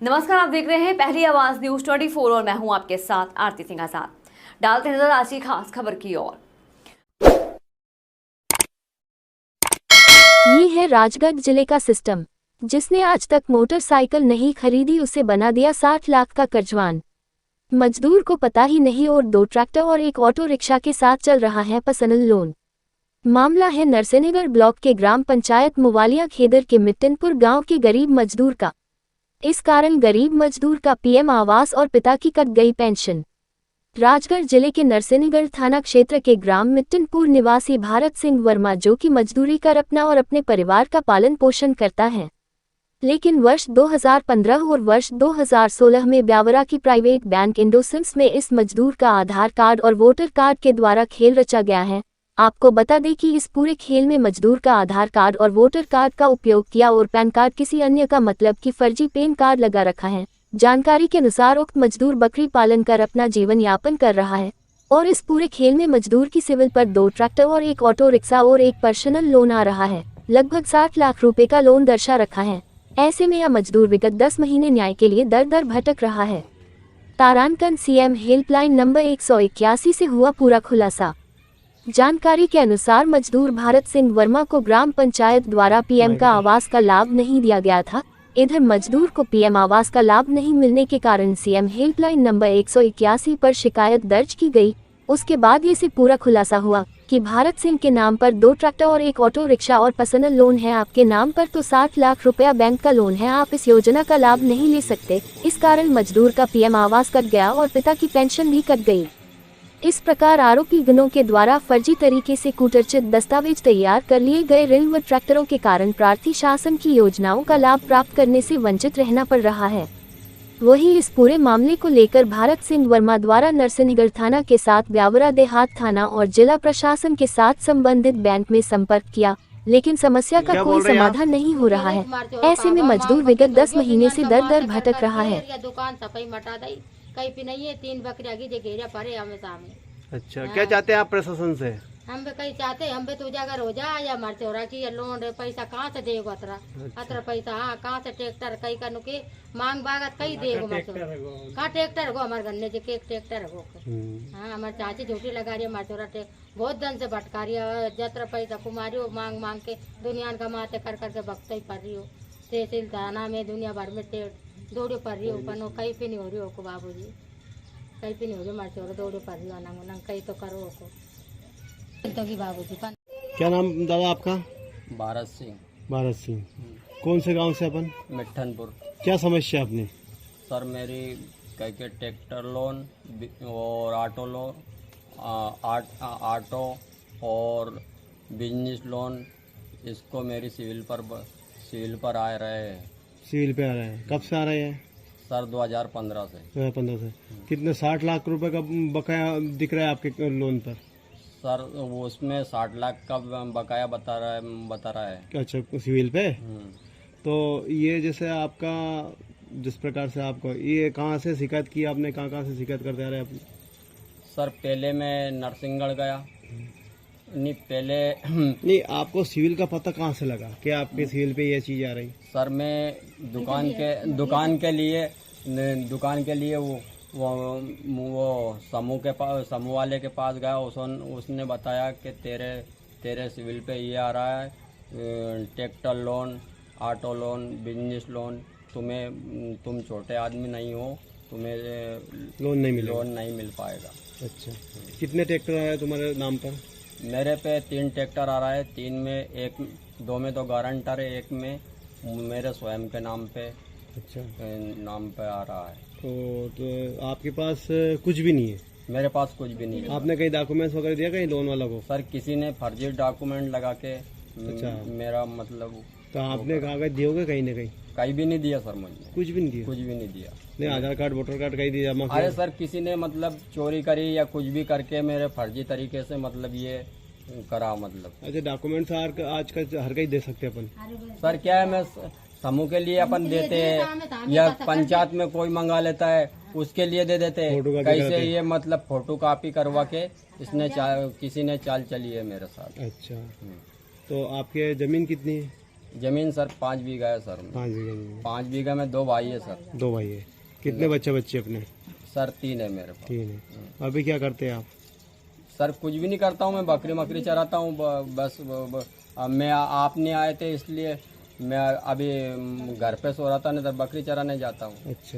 नमस्कार, आप देख रहे हैं पहली आवाज न्यूज 24 और मैं हूं आपके साथ आरती सिंह आजाद। डालते नजर आज की खास खबर की ओर। ये है राजगढ़ जिले का सिस्टम, जिसने आज तक मोटरसाइकिल नहीं खरीदी उसे बना दिया 60 लाख का कर्जवान। मजदूर को पता ही नहीं और 2 ट्रैक्टर और एक ऑटो रिक्शा के साथ चल रहा है पर्सनल लोन। मामला है नरसिंहगढ़ ब्लॉक के ग्राम पंचायत मुवालिया खेदर के मिट्टनपुर गांव के गरीब मजदूर का। इस कारण गरीब मजदूर का पीएम आवास और पिता की कट गई पेंशन। राजगढ़ जिले के नरसिंहगढ़ थाना क्षेत्र के ग्राम मिट्टनपुर निवासी भारत सिंह वर्मा, जो कि मजदूरी कर अपना और अपने परिवार का पालन पोषण करता है, लेकिन वर्ष 2015 और वर्ष 2016 में ब्यावरा की प्राइवेट बैंक इंडोसिम्स में इस मजदूर का आधार कार्ड और वोटर कार्ड के द्वारा खेल रचा गया है। आपको बता दें कि इस पूरे खेल में मजदूर का आधार कार्ड और वोटर कार्ड का उपयोग किया और पैन कार्ड किसी अन्य का, मतलब कि फर्जी पैन कार्ड लगा रखा है। जानकारी के अनुसार उक्त मजदूर बकरी पालन कर अपना जीवन यापन कर रहा है और इस पूरे खेल में मजदूर की सिविल पर 2 ट्रैक्टर और एक ऑटो रिक्शा और एक पर्सनल लोन आ रहा है। लगभग 60 लाख रुपए का लोन दर्शा रखा है। ऐसे में यह मजदूर विगत 10 महीने न्याय के लिए दर दर भटक रहा है। तारांकन सीएम हेल्पलाइन नंबर 181 से हुआ पूरा खुलासा। जानकारी के अनुसार मजदूर भारत सिंह वर्मा को ग्राम पंचायत द्वारा पीएम का आवास का लाभ नहीं दिया गया था। इधर मजदूर को पीएम आवास का लाभ नहीं मिलने के कारण सीएम हेल्पलाइन नंबर 181 पर शिकायत दर्ज की गई। उसके बाद ये से पूरा खुलासा हुआ कि भारत सिंह के नाम पर 2 ट्रैक्टर और एक ऑटो रिक्शा और पर्सनल लोन है। आपके नाम पर तो 60 लाख रुपया बैंक का लोन है, आप इस योजना का लाभ नहीं ले सकते। इस कारण मजदूर का पीएम आवास कट गया और पिता की पेंशन भी कट गई। इस प्रकार आरोपी गणों के द्वारा फर्जी तरीके से कूटरचित दस्तावेज तैयार कर लिए गए ऋण व ट्रैक्टरों के कारण प्रार्थी शासन की योजनाओं का लाभ प्राप्त करने से वंचित रहना पड़ रहा है। वहीं इस पूरे मामले को लेकर भारत सिंह वर्मा द्वारा नरसिंहगढ़ थाना के साथ ब्यावरा देहात थाना और जिला प्रशासन के साथ संबंधित बैंक में संपर्क किया, लेकिन समस्या का कोई समाधान नहीं हो रहा है। ऐसे में मजदूर विगत 10 महीने से दर दर भटक रहा है। कहीं भी नहीं है, 3 बकरियां की घेरा पड़े हमें सामने। अच्छा, क्या चाहते हैं आप प्रशासन से? हम भी कहीं चाहते हम भी तो उजागर हो जा या हमारे चौरा की लोन रे पैसा कहाँ से देगा अतरा। अच्छा। अतरा पैसा हाँ कहाँ से ट्रैक्टर कहीं का नुके मांग बागत कहीं देगा कहाँ ट्रैक्टर हो हमारे गन्ने के एक ट्रैक्टर हो। हाँ हमारे चाची झूठी लगा रही है, हमारे चौरा बहुत दिन से भटका रही है। जत्र पैसा कुमारी हो मांग मांग के दुनिया कमाते कर करके भक्त ही पड़ रही हो। तहसील थाना में दुनिया भर में दौड़े पड़ रही हो, पनो कहीं पे नहीं हो रही हो को बाबू जी, कहीं पे नहीं हो रही हमारे चौरा दौड़े पड़ रही हो नंग कहीं तो करो को तो की बाबू जी। क्या नाम दादा आपका? भारत सिंह। भारत सिंह, कौन से गांव से अपन? मिट्टनपुर। क्या समस्या आपने? सर मेरी कह के ट्रैक्टर लोन और ऑटो लोन, ऑटो और बिजनेस लोन, इसको मेरी सिविल पर आ रहे हैं। सिविल पे आ रहा है? कब से आ रहे हैं? सर 2015 से। 2015 से। कितने 60 लाख रुपए का बकाया दिख रहा है आपके लोन पर? सर वो उसमें 60 लाख का बकाया बता रहा है। अच्छा, सिविल पे? तो ये जैसे आपका जिस प्रकार से आपको ये कहाँ से शिकायत की आपने, कहाँ से शिकायत करते आ रहे हैं? सर पहले मैं नरसिंहगढ़ गया नहीं, पहले नहीं, आपको सिविल का पता कहाँ से लगा कि आपके सिविल पे ये चीज आ रही? सर मैं दुकान के लिए वो समूह वाले के पास गया। उसने बताया कि तेरे सिविल पे ये आ रहा है, tractor loan, auto loan, business loan, तुम छोटे आदमी नहीं हो, तुम्हें लोन नहीं मिल पाएगा। अच्छा, कितने ट्रैक्टर आए तुम्हारे नाम पर? मेरे पे 3 ट्रैक्टर आ रहा है, 3 में 2 में तो गारंटर है, 1 में मेरे स्वयं के नाम पे। अच्छा, नाम पे आ रहा है। तो आपके पास कुछ भी नहीं है? मेरे पास कुछ भी नहीं है। आपने कहीं डॉक्यूमेंट्स वगैरह दिया कहीं लोन वाला को? सर किसी ने फर्जी डॉक्यूमेंट लगा के अच्छा, मेरा मतलब। तो आपने कागज दिए कहीं ना कहीं भी नहीं दिया सर, मुझे कुछ भी नहीं दिया? कुछ भी नहीं दिया। नहीं, आधार कार्ड वोटर कार्ड कहीं दिया? अरे सर किसी ने मतलब चोरी करी या कुछ भी करके मेरे फर्जी तरीके से मतलब ये करा मतलब। अच्छा, डॉक्यूमेंट्स आज का हर कहीं दे सकते अपन? सर क्या है, मैं समूह के लिए अपन देते हैं या पंचायत में कोई मंगा लेता है उसके लिए दे देते हैं। कैसे ये मतलब फोटो कॉपी करवा के किसी ने चाल चली है मेरे साथ। अच्छा, तो आपके जमीन कितनी है? जमीन सर 5 बीघा है सर। 5 बीघा जमीन। 5 बीघा में 2 भाई है सर। 2 भाई है। कितने बच्चे अपने? सर 3 है मेरे पास। 3 है। अभी क्या करते हैं आप? सर कुछ भी नहीं करता हूँ, मैं बकरी चराता हूँ बस। अब मैं आप नहीं आए थे इसलिए मैं अभी घर पे सो रहा था, नहीं तो बकरी चराने जाता हूँ। अच्छा,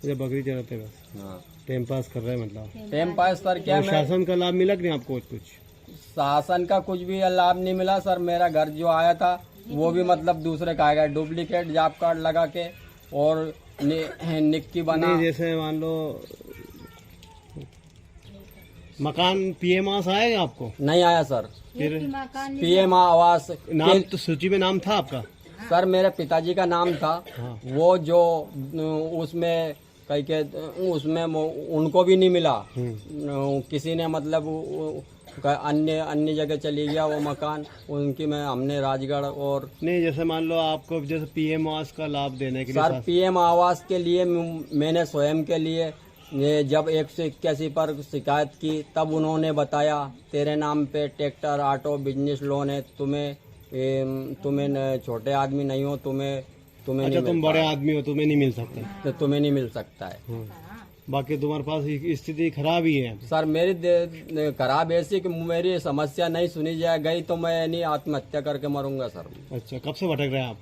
ये बकरी चराते हैं बस, हाँ टाइम पास कर रहे हैं मतलब। टाइम पास सर क्या और शासन का लाभ मिला कि नहीं आपको कुछ? शासन का कुछ भी लाभ नहीं मिला सर। मेरा घर जो आया था वो भी मतलब दूसरे का आएगा, डुप्लीकेट जॉब कार्ड लगा के और निक्की बना। नहीं, जैसे मान लो मकान पीएम आवास आएगा आपको? नहीं आया सर। फिर पीएम आवास नाम तो सूची में नाम था आपका? सर मेरे पिताजी का नाम था। हाँ। वो जो उसमें कहीं के उसमें उनको भी नहीं मिला। किसी ने मतलब अन्य जगह चली गया वो मकान उनकी। में हमने राजगढ़ और नहीं, जैसे मान लो आपको जैसे पीएम आवास का लाभ देने के लिए सर पीएम आवास के लिए मैंने स्वयं के लिए जब 181 पर शिकायत की तब उन्होंने बताया तेरे नाम पे ट्रैक्टर ऑटो बिजनेस लोन है, तुम्हें छोटे आदमी नहीं हो, तुम्हें अच्छा नहीं तुम मिल बड़े पाएगा। आदमी हो, तुम्हें नहीं मिल सकता। तो तुम्हें नहीं मिल सकता है। बाकी तुम्हारे पास स्थिति खराब ही है। सर मेरी खराब ऐसी कि मेरी समस्या नहीं सुनी जाए गई तो मैं नहीं आत्महत्या करके मरूंगा सर। अच्छा, कब से भटक रहे हैं आप?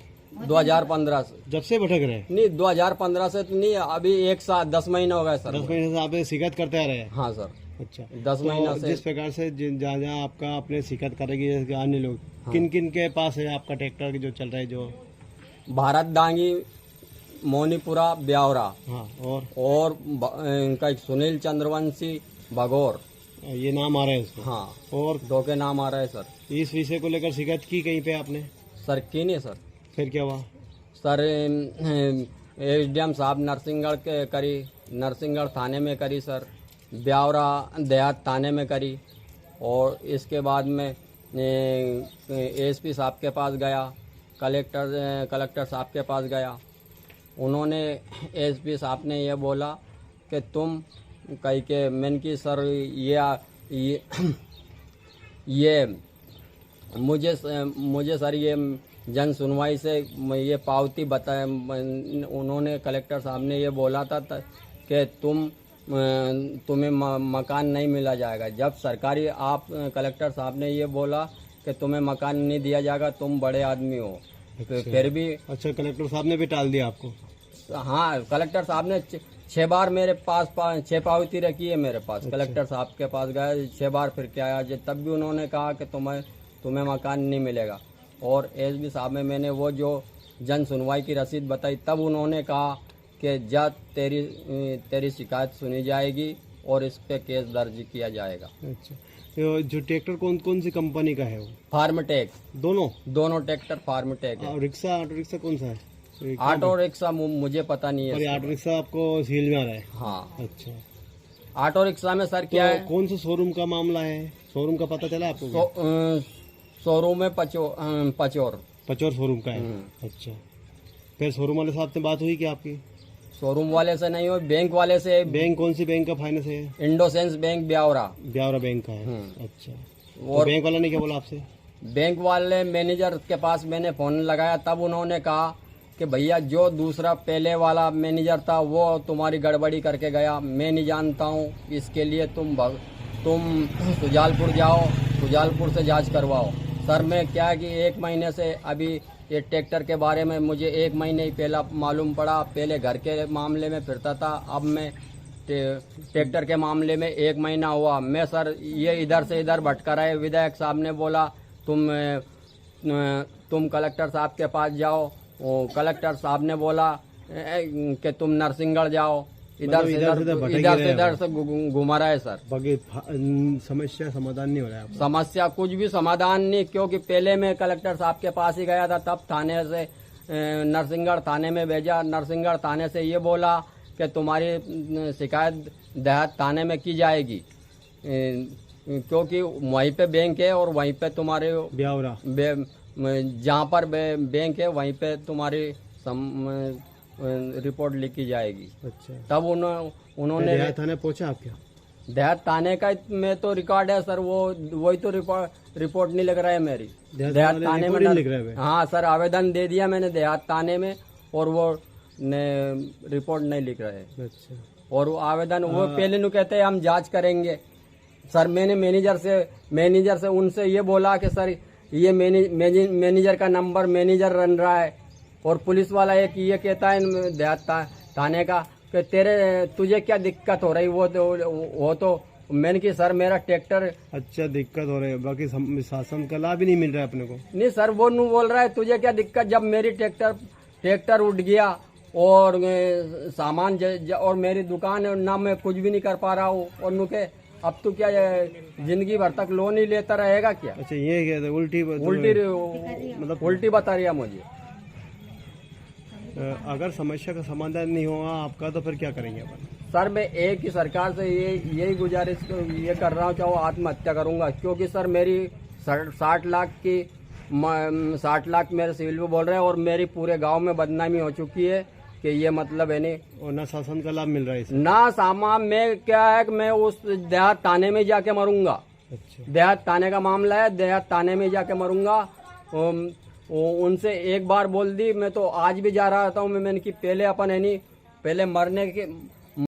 2015 से। जब से भटक रहे हैं? नहीं 2015 से तो नहीं, अभी 1 साल 10 महीना हो गए सर। 10 महीने से आप शिकायत करते आ रहे हैं? हाँ सर। अच्छा, 10 महीना से। जिस प्रकार से जहाँ जहाँ आपका अपने शिकायत करेगी जैसे अन्य लोग, किन किन के पास है आपका ट्रैक्टर जो चल रहा है? जो भारत डांगी, मोनीपुरा, ब्यावरा हाँ, और इनका एक सुनील चंद्रवंशी बगौर, ये नाम आ रहे हैं उसको? हाँ और 2 के नाम आ रहे हैं सर। इस विषय को लेकर शिकायत की कहीं पे आपने? सर की नहीं सर। फिर क्या हुआ? सर एसडीएम साहब नरसिंहगढ़ के करी, नरसिंहगढ़ थाने में करी सर, ब्यावरा देहात थाने में करी और इसके बाद में एसपी साहब के पास गया, कलेक्टर साहब के पास गया। उन्होंने एसपी साहब ने ये बोला कि तुम कहीं के मैंने की सर ये मुझे सर ये जन सुनवाई से ये पावती बताए। उन्होंने कलेक्टर साहब ने ये बोला था कि तुम्हें मकान नहीं मिला जाएगा। जब सरकारी आप कलेक्टर साहब ने ये बोला कि तुम्हें मकान नहीं दिया जाएगा, तुम बड़े आदमी हो। फिर भी अच्छा, कलेक्टर साहब ने भी टाल दिया आपको? हाँ, कलेक्टर साहब ने 6 बार मेरे पास 6 पावती रखी है मेरे पास। अच्छा। कलेक्टर साहब के पास गया 6 बार, फिर क्या आया तब भी उन्होंने कहा कि तुम्हें मकान नहीं मिलेगा। और एसपी साहब में मैंने वो जो जन सुनवाई की रसीद बताई तब उन्होंने कहा कि जब तेरी शिकायत सुनी जाएगी और इस पे केस दर्ज किया जाएगा। अच्छा, तो जो ट्रैक्टर कौन सी कंपनी का है वो? फार्मटेक। दोनों ट्रैक्टर फार्मटेक है। रिक्शा, ऑटो रिक्शा कौन सा है? ऑटो रिक्शा मुझे पता नहीं और है। ये ऑटो रिक्शा आपको सील में आ रहा है? हाँ। अच्छा, ऑटो रिक्शा में सर क्या है? कौन से शोरूम का मामला है? शोरूम का पता चला आपको? शोरूम में पचोर शोरूम का है। अच्छा, फिर शोरूम वाले साहब से बात हुई क्या आपकी? शोरूम वाले से नहीं हो, बैंक वाले से। बैंक कौन सी बैंक का फाइनेंस है? इंडोसेंस बैंक ब्यावरा बैंक का है। अच्छा, तो और बैंक वाला ने क्या बोला आपसे? बैंक वाले मैनेजर के पास मैंने फोन लगाया तब उन्होंने कहा कि भैया जो दूसरा पहले वाला मैनेजर था वो तुम्हारी गड़बड़ी करके गया, मैं नहीं जानता हूँ, इसके लिए तुम सुजालपुर जाओ, सुजालपुर से जांच करवाओ। सर मैं क्या कि 1 महीने से अभी ये ट्रैक्टर के बारे में मुझे 1 महीने ही पहला मालूम पड़ा। पहले घर के मामले में फिरता था, अब मैं ट्रैक्टर के मामले में 1 महीना हुआ। मैं सर ये इधर से इधर भटका रहे। विधायक साहब ने बोला तुम कलेक्टर साहब के पास जाओ। कलेक्टर साहब ने बोला कि तुम नरसिंहगढ़ जाओ। इधर से इधर से घुमा रहा है सर। बाकी समस्या समाधान नहीं हो रहा है? समस्या कुछ भी समाधान नहीं, क्योंकि पहले मैं कलेक्टर साहब के पास ही गया था, तब थाने से नरसिंहगढ़ थाने में भेजा। नरसिंहगढ़ थाने से ये बोला कि तुम्हारी शिकायत देहात थाने में की जाएगी, क्योंकि वहीं पे बैंक है और वहीं पे तुम्हारे ब्यावरा जहाँ पर बैंक है वहीं पे तुम्हारी रिपोर्ट लिखी जाएगी। अच्छा, तब उन्होंने देहात थाने पहुंचा आप क्या? देहात थाने का में तो रिकॉर्ड है सर, वो वही तो रिपोर्ट नहीं लिख रहा है मेरी। देहात थाने में लिख रहे हैं। हाँ सर, आवेदन दे दिया मैंने देहात थाने में और वो ने रिपोर्ट नहीं लिख रहे हैं। अच्छा, और वो आवेदन वो पहले नु कहते हैं हम जांच करेंगे। सर मैंने मैनेजर से उनसे ये बोला कि सर ये मैनेजर का नंबर मैनेजर रन रहा है, और पुलिस वाला एक ये कहता है देहात थाने का कि तुझे क्या दिक्कत हो रही, वो तो मैंने कि सर मेरा ट्रैक्टर। अच्छा, दिक्कत हो रही है, बाकी शासन का लाभ ही नहीं मिल रहा है अपने को। नहीं सर, वो नू बोल रहा है तुझे क्या दिक्कत, जब मेरी ट्रैक्टर उठ गया और सामान और मेरी दुकान है ना, मैं कुछ भी नहीं कर पा रहा हूँ, और नू के अब तो क्या जिंदगी भर तक लोन ही लेता रहेगा क्या। अच्छा, ये कहते हैं उल्टी मतलब उल्टी बता रही है मुझे। अगर समस्या का समाधान नहीं होगा आपका तो फिर क्या करेंगे अपन? सर मैं एक ही सरकार से यही गुजारिश ये कर रहा हूँ कि वो आत्महत्या करूंगा, क्योंकि सर मेरी 60 लाख मेरे सिविल पे बोल रहे हैं, और मेरी पूरे गांव में बदनामी हो चुकी है कि ये मतलब है नहीं, और ना शासन का लाभ मिल रहा है इससे। ना सामान में क्या है कि मैं उस देहात थाने में जाके मरूंगा। अच्छा, देहात थाने का मामला है, देहात थाने में जाके मरूंगा। उनसे एक बार बोल दी, मैं तो आज भी जा रहा था हूँ, मैंने कि पहले अपन है नहीं, पहले